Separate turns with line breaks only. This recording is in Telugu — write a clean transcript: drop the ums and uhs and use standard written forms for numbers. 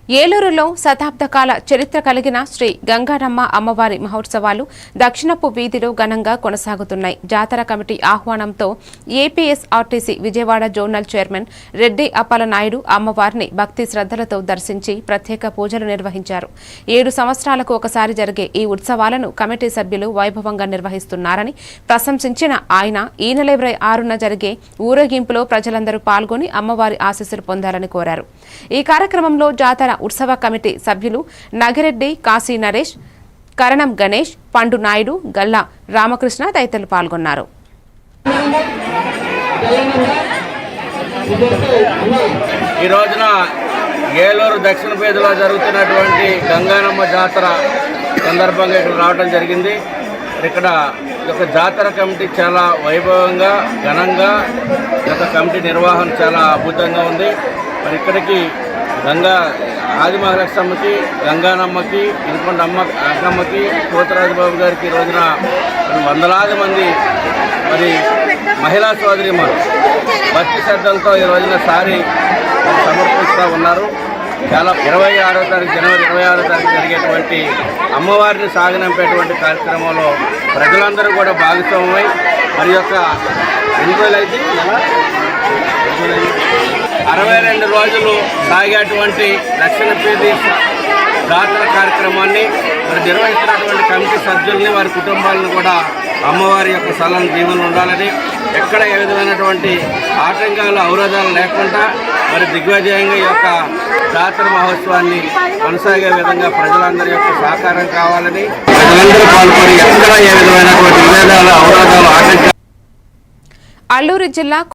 ఏలూరులో శతాబ్దకాల చరిత్ర కలిగిన శ్రీ గంగారమ్మ అమ్మవారి మహోత్సవాలు దక్షిణపు వీధిలో ఘనంగా కొనసాగుతున్నాయి. జాతర కమిటీ ఆహ్వానంతో APSRTC Vijayawada zonal chairman Reddy Appalanaidu అమ్మవారిని భక్తి శ్రద్ధలతో దర్శించి ప్రత్యేక పూజలు నిర్వహించారు. 7 సంవత్సరాలకు ఒకసారి జరిగే ఈ ఉత్సవాలను కమిటీ సభ్యులు వైభవంగా నిర్వహిస్తున్నారని ప్రశంసించిన ఆయన ఈ నెల 26న జరిగే ఊరేగింపులో ప్రజలందరూ పాల్గొని అమ్మవారి ఆశీస్సులు పొందాలని కోరారు. ఈ కార్యక్రమంలో జాతర ఉత్సవ కమిటీ సభ్యులు నగిరెడ్డి కాశీ నరేష్, కరణం గణేష్, పండు నాయుడు, గల్లా రామకృష్ణ తదితరులు పాల్గొన్నారు.
ఈ రోజున ఏలూరు దక్షిణ పేదలో జరుగుతున్నటువంటి గంగానమ్మ జాతర సందర్భంగా ఇక్కడ రావడం జరిగింది. ఇక్కడ ఒక జాతర కమిటీ చాలా వైభవంగా ఘనంగా కమిటీ నిర్వహణ చాలా అద్భుతంగా ఉంది. మరి ఇక్కడికి ఆదిమహాలక్ష్మమ్మకి, గంగానమ్మకి, ఇనుకొండ అక్కమ్మకి, పోతరాజుబాబు గారికి ఈ రోజున వందలాది మంది మరి మహిళా సోదరిమణులు భక్తి శ్రద్ధలతో ఈ రోజున సారి సమర్పిస్తూ ఉన్నారు. చాలా 26వ తారీఖు జనవరి 26వ తారీఖు జరిగేటువంటి అమ్మవారిని సాగనంపేటువంటి కార్యక్రమంలో ప్రజలందరూ కూడా భాగస్వామ్యమై మరి యొక్క ఎన్ని రోజులు అయితే 62 రోజులు సాగేటువంటి దక్షిణ పేది జాతర కార్యక్రమాన్ని మరి నిర్వహిస్తున్నటువంటి కమిటీ సభ్యుల్ని వారి కుటుంబాలను కూడా అమ్మవారి యొక్క సలహా దీవెనలు ఉండాలని, ఎక్కడ ఏ విధమైనటువంటి ఆటంకాలు అవరోధాలు లేకుండా మరి దిగ్విజయంగా ఈ యొక్క జాతర మహోత్సవాన్ని కొనసాగే విధంగా ప్రజలందరి యొక్క సహకారం కావాలని, ప్రజలందరూ పాల్గొని ఎక్కడ ఏ విధమైనటువంటి విభేదాలు అవరోధాలు ఆటంకాలు.
అల్లూరు జిల్లా